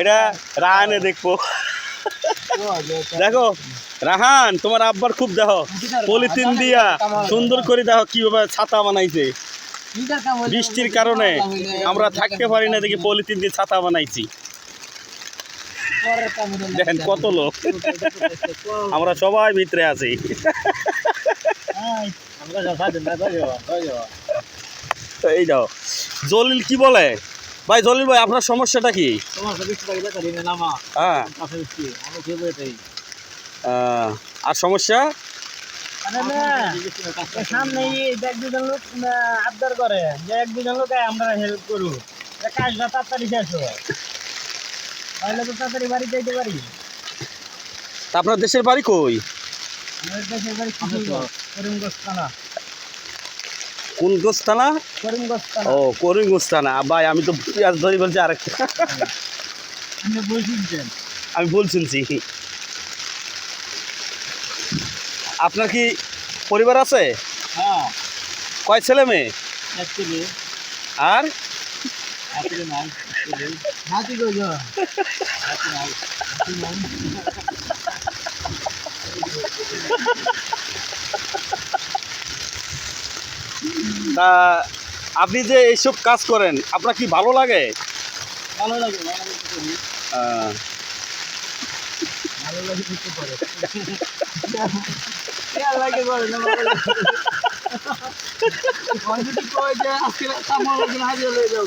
এটা রাহানে দেখবো। দেখো রাহান, তোমার আব্বার খুব দেখো পলিথিন দিয়া সুন্দর করে দেখো কিভাবে ছাতা বানাইছে। বৃষ্টির কারণে আমরা থাকতে পারি না, দেখি পলিথিন দিয়ে ছাতা বানাইছি। দেখেন কত লোক, আমরা সবাই ভিতরে আছি। এই যাও জলিল কি বলে ভাই? জলিল ভাই আপনার সমস্যাটা কি? হ্যাঁ আর সমস্যা সামনে এক দুজন লোক আবদার করে যে এক দুজন লোক আমরা হেল্প করু, কাজটা তাড়াতাড়ি শেষ হয়, তাহলে তো তাড়াতাড়ি বাড়ি যাইতে পারি। তা আপনার দেশের বাড়ি কই? আমাদের দেশের বাড়ি করিমগঞ্জ থানা। কোন গোস থানা? করিমগঞ্জ থানা। ও করিমগঞ্জ থানা। ভাই আমি তো পেঁয়াজ ধরি বলছি আরেকটা। আপনি বলছেন? আমি ভুল শুনছি। আপনার কি পরিবার আছে? হ্যাঁ। কয় ছেলে মেয়ে? এক ছেলে। আর হাতি কই গো? তা আপনি যে এইসব কাজ করেন আপনার কি ভালো লাগে? ভালো লাগে, ভালো লাগে করি। ভালো লাগে কিছু করে। লাগে করে না ভালো লাগে। কোন যদি কই যে আজকে কাম হলো না, হাজির হয়ে যাও।